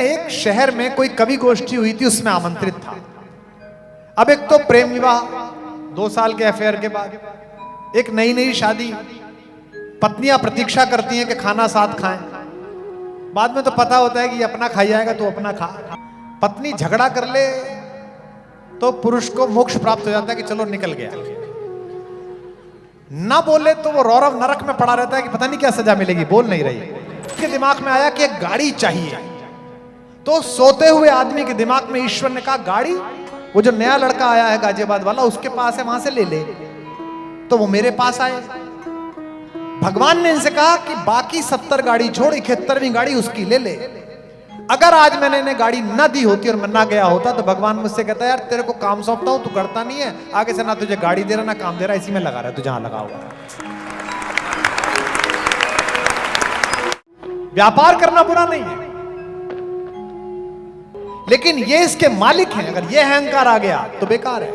मैं एक शहर में कोई कवि गोष्ठी हुई थी, उसमें आमंत्रित था। अब एक तो प्रेम विवाह, 2 साल के अफेयर के बाद, एक नई नई शादी, पत्नियां प्रतीक्षा करती हैं कि खाना साथ खाएं। बाद में तो पता होता है कि ये अपना खाई जाएगा तो अपना खा। पत्नी झगड़ा कर ले तो पुरुष को मोक्ष प्राप्त हो जाता है कि चलो निकल गया। ना बोले तो वो रौरव नरक में पड़ा रहता है कि पता नहीं क्या सजा मिलेगी, बोल नहीं रही। उसके दिमाग में आया कि एक गाड़ी चाहिए, तो सोते हुए आदमी के दिमाग में ईश्वर ने कहा गाड़ी, वो जो नया लड़का आया है गाजियाबाद वाला, उसके पास है, वहां से ले ले। तो वो मेरे पास आए। भगवान ने इनसे कहा कि बाकी 70 गाड़ी छोड़ 71वीं गाड़ी उसकी ले ले। अगर आज मैंने इन्हें गाड़ी ना दी होती और मैं ना गया होता तो भगवान मुझसे कहता है यार तेरे को काम सौंपता हूं, तू करता नहीं है, आगे से ना तुझे गाड़ी दे रहा ना काम दे रहा, इसी में लगा रहा है तू जहां लगा हुआ है। व्यापार करना बुरा नहीं है, लेकिन ये इसके मालिक हैं। अगर ये अहंकार आ गया तो बेकार है।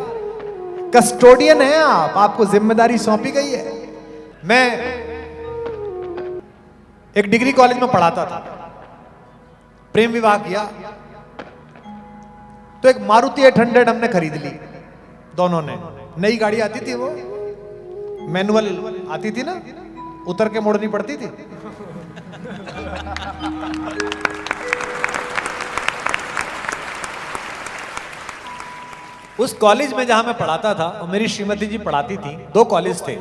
कस्टोडियन है आप, आपको जिम्मेदारी सौंपी गई है। मैं एक डिग्री कॉलेज में पढ़ाता था, प्रेम विवाह किया तो एक मारुति 800 हमने खरीद ली दोनों ने। नई गाड़ी आती थी, वो मैनुअल आती थी ना, उतर के मोड़नी पड़ती थी। उस कॉलेज में जहां मैं पढ़ाता था और मेरी श्रीमती जी पढ़ाती थी, 2 कॉलेज थे,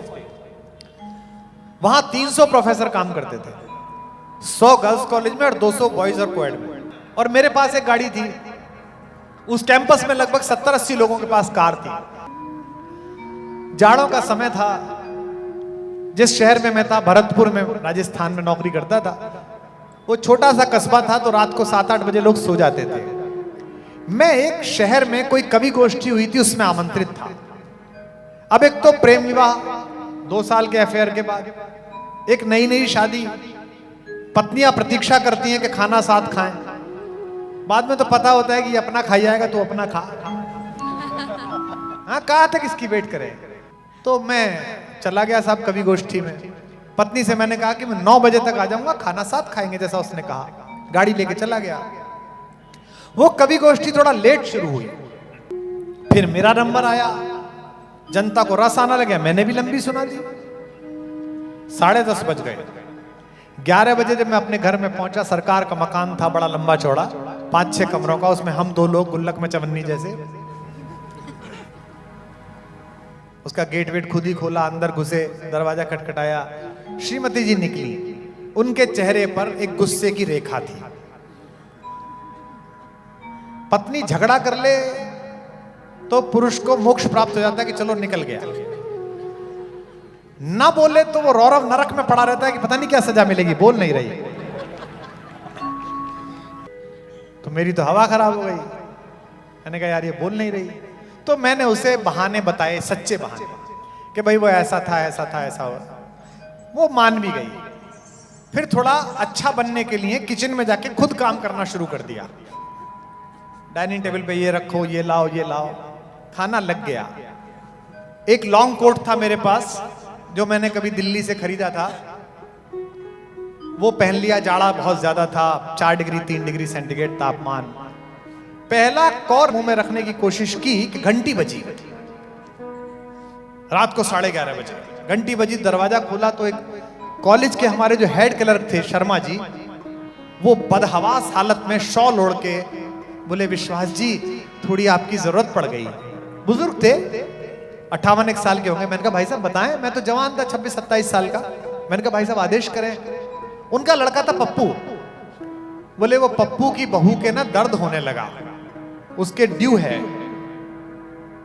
वहां 300 प्रोफेसर काम करते थे, 100 गर्ल्स कॉलेज में और 200 बॉयज और कोएड में। और मेरे पास एक गाड़ी थी। उस कैंपस में लगभग 70-80 लोगों के पास कार थी। जाड़ों का समय था। जिस शहर में मैं था, भरतपुर में, राजस्थान में नौकरी करता था, वो छोटा सा कस्बा था, तो रात को 7-8 बजे लोग सो जाते थे। मैं एक शहर में कोई कवि गोष्ठी हुई थी, उसमें आमंत्रित था। अब एक तो प्रेम विवाह, 2 साल के अफेयर के बाद, एक नई नई शादी, पत्नियां प्रतीक्षा करती हैं कि खाना साथ खाएं। बाद में तो पता होता है कि ये अपना खाई जाएगा तो अपना खा। हाँ, कहा था किसकी वेट करें। तो मैं चला गया साहब कवि गोष्ठी में। पत्नी से मैंने कहा कि मैं 9 बजे तक आ जाऊंगा, खाना साथ खाएंगे जैसा उसने कहा। गाड़ी लेके चला गया। वो कवि गोष्ठी थोड़ा लेट शुरू हुई, फिर मेरा नंबर आया। जनता को रस आना लगा, मैंने भी लंबी सुना दी। 10:30 बज गए। 11 बजे जब मैं अपने घर में पहुंचा, सरकार का मकान था, बड़ा लंबा चौड़ा, 5-6 कमरों का, उसमें हम 2 लोग गुल्लक में चवन्नी जैसे। उसका गेट वेट खुद ही खोला, अंदर घुसे, दरवाजा खटखटाया। श्रीमती जी निकली। उनके चेहरे पर एक गुस्से की रेखा थी। पत्नी झगड़ा कर ले तो पुरुष को मोक्ष प्राप्त हो जाता है कि चलो निकल गया। ना बोले तो वो रौरव नरक में पड़ा रहता है कि पता नहीं क्या सजा मिलेगी, बोल नहीं रही। तो मेरी तो हवा खराब हो गई। मैंने कहा यार ये बोल नहीं रही। तो मैंने उसे बहाने बताए, सच्चे बहाने, कि भाई वो ऐसा था, ऐसा था, ऐसा हुआ। वो मान भी गई। फिर थोड़ा अच्छा बनने के लिए किचन में जाके खुद काम करना शुरू कर दिया। डाइनिंग टेबल पे ये रखो, ये लाओ, ये लाओ। खाना लग गया। एक लॉन्ग कोट था मेरे पास जो मैंने कभी दिल्ली से खरीदा था, वो पहन लिया। जाड़ा बहुत ज्यादा था, 4 डिग्री 3 डिग्री सेंटीग्रेड तापमान। पहला कौर मुंह में रखने की कोशिश की कि घंटी बजी। रात को 11:30 बजे घंटी बजी। दरवाजा खोला तो एक कॉलेज के हमारे जो हेड क्लर्क थे, शर्मा जी, वो बदहवास हालत में शॉल ओढ़ के बोले विश्वास जी थोड़ी आपकी जरूरत पड़ गई। बुजुर्ग थे, 58 साल के होंगे। मैंने कहा भाई साहब बताएं। मैं तो जवान था, 26-27 साल का। मैंने कहा भाई साहब आदेश करें। उनका लड़का था पप्पू। बोले वो पप्पू की बहू के ना दर्द होने लगा, उसके ड्यू है,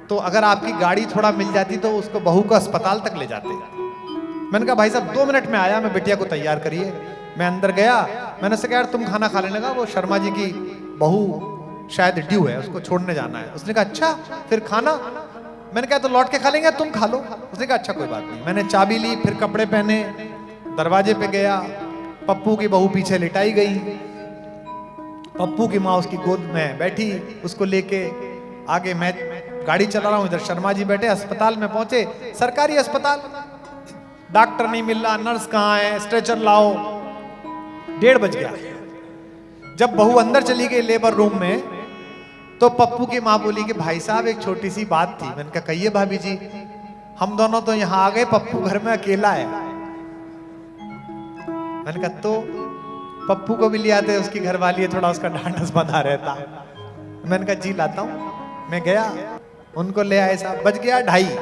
तो अगर आपकी गाड़ी थोड़ा मिल जाती तो उसको बहू को अस्पताल तक ले जाते। मैंने कहा भाई साहब 2 मिनट में आया, मैं बिटिया को तैयार करिए। मैं अंदर गया। मैंने उससे कहा यार तुम खाना खा लेने का, वो शर्मा जी की बहू शायद ड्यू है, उसको छोड़ने जाना है। उसने कहा अच्छा फिर खाना। मैंने कहा तो लौट के खा लेंगे, तुम खा लो। उसने कहा अच्छा कोई बात नहीं। मैंने चाबी ली, फिर कपड़े पहने, दरवाजे पे गया। पप्पू की बहू पीछे लिटाई गई। पप्पू की माँ उसकी गोद में बैठी, उसको लेके आगे मैं गाड़ी चला रहा हूं, इधर शर्मा जी बैठे। अस्पताल में पहुंचे, सरकारी अस्पताल, डॉक्टर नहीं मिल रहा, नर्स कहाँ है, स्ट्रेचर लाओ। 1:30 बज गया। जब बहू अंदर चली गई लेबर रूम में, तो पप्पू की माँ बोली कि भाई साहब एक छोटी सी बात थी। मैंने कहा कहिए भाभी जी। हम दोनों तो यहां आ गए, पप्पू घर में अकेला है। मैंने कहा तो पप्पू को भी ले आते, उसकी घरवाली है, थोड़ा उसका ढांढस बंधा रहता। मैंने कहा जी लाता हूं। मैं गया, उनको ले आए साहब। बज गया 2:30।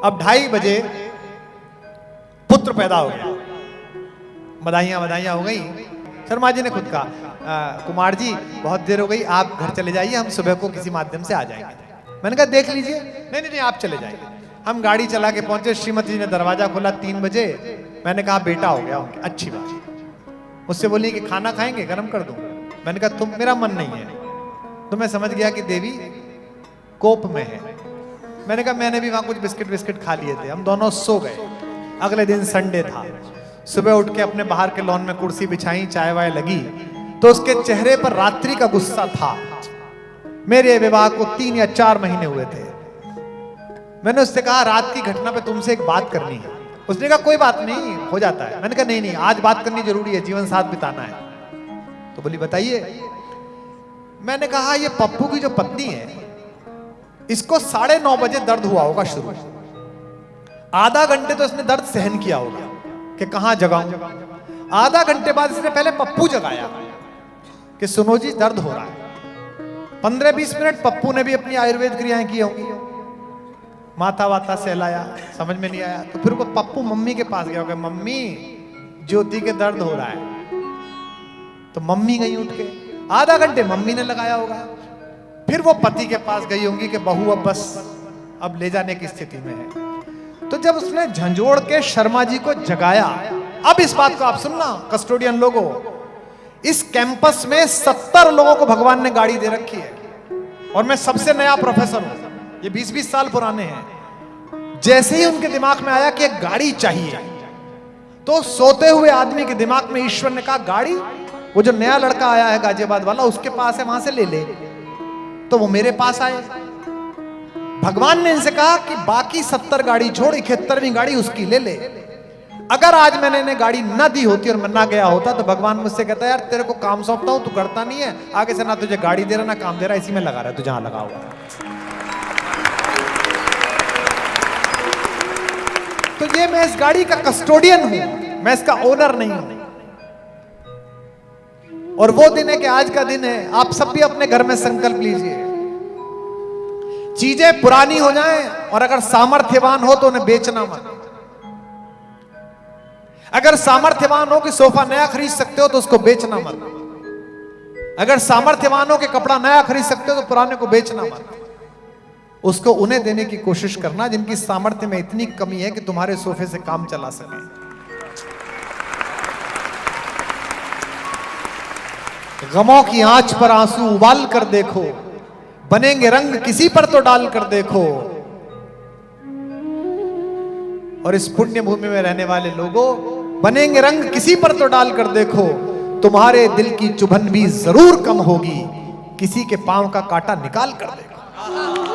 अब 2:30 बजे पुत्र पैदा हो गया। बधाइयां हो गई। शर्मा जी ने खुद कहा कुमार जी बहुत देर हो गई, आप घर चले जाइए, हम सुबह को किसी माध्यम से आ जाएंगे। मैंने कहा देख लीजिए। नहीं आप चले जाइए। हम गाड़ी चला के पहुंचे। श्रीमती जी ने दरवाजा खोला 3 बजे। मैंने कहा बेटा हो गया उनके, अच्छी बात। मुझसे बोली कि खाना खाएंगे, गरम कर दूं। मैंने कहा तुम, मेरा मन नहीं है। तो मैं समझ गया कि देवी कोप में है। मैंने कहा मैंने भी वहां कुछ बिस्किट खा लिए थे। हम दोनों सो गए। अगले दिन संडे था। सुबह उठ के अपने बाहर के लॉन में कुर्सी बिछाई, चाय वाय लगी, तो उसके चेहरे पर रात्रि का गुस्सा था। मेरे विवाह को 3 या 4 महीने हुए थे। मैंने उससे कहा रात की घटना पे तुमसे एक बात करनी है। उसने कहा कोई बात नहीं, हो जाता है। मैंने कहा नहीं आज बात करनी जरूरी है, जीवन साथ बिताना है। तो बोली बताइए। मैंने कहा ये पप्पू की जो पत्नी है, इसको 9:30 बजे दर्द हुआ होगा शुरू। आधा घंटे तो इसने दर्द सहन किया होगा कि कहां जगाऊं। आधा घंटे बाद इसने पहले पप्पू जगाया कि सुनो जी दर्द हो रहा है। 15-20 मिनट पप्पू ने भी अपनी आयुर्वेद क्रियाएं की होंगी, माथा वाता सहलाया, समझ में नहीं आया। तो फिर वो पप्पू मम्मी के पास गया होगा, मम्मी ज्योति के दर्द हो रहा है। तो मम्मी गई उठ के। आधा घंटे मम्मी ने लगाया होगा। फिर वो पति के पास गई होंगी कि बहू अब बस अब ले जाने की स्थिति में है। तो जब उसने झंझोड़ के शर्मा जी को जगाया, अब इस बात को आप सुनना कस्टोडियन लोगों, इस कैंपस में 70 लोगों को भगवान ने गाड़ी दे रखी है और मैं सबसे नया प्रोफेसर हूं। ये 20-20 साल पुराने हैं। जैसे ही उनके दिमाग में आया कि एक गाड़ी चाहिए, तो सोते हुए आदमी के दिमाग में ईश्वर ने कहा गाड़ी, वो जो नया लड़का आया है गाजियाबाद वाला, उसके पास है, वहां से ले ले। तो वो मेरे पास आए। भगवान ने इनसे कहा कि बाकी 70 गाड़ी छोड़ 71वीं गाड़ी उसकी ले ले। अगर आज मैंने इन्हें गाड़ी ना दी होती और मैं ना गया होता, तो भगवान मुझसे कहता है यार तेरे को काम सौंपता हूं, तू करता नहीं है, आगे से ना तुझे गाड़ी दे रहा ना काम दे रहा, इसी में लगा रहा है तू जहां लगा हुआ। तो ये मैं इस गाड़ी का कस्टोडियन हूं, मैं इसका ओनर नहीं हूं। और वो दिन है कि आज का दिन है। आप सब भी अपने घर में संकल्प लीजिए, चीजें पुरानी हो जाएं और अगर सामर्थ्यवान हो तो उन्हें बेचना मत। अगर सामर्थ्यवान हो कि सोफा नया खरीद सकते हो तो उसको बेचना मत। अगर सामर्थ्यवान हो कि कपड़ा नया खरीद सकते हो तो पुराने को बेचना मत। उसको उन्हें देने की कोशिश करना जिनकी सामर्थ्य में इतनी कमी है कि तुम्हारे सोफे से काम चला सके। गमों की आंच पर आंसू उबाल कर देखो, बनेंगे रंग किसी पर तो डाल कर देखो। और इस पुण्य भूमि में रहने वाले लोगों, बनेंगे रंग किसी पर तो डाल कर देखो, तुम्हारे दिल की चुभन भी जरूर कम होगी, किसी के पांव का कांटा निकाल कर देखो।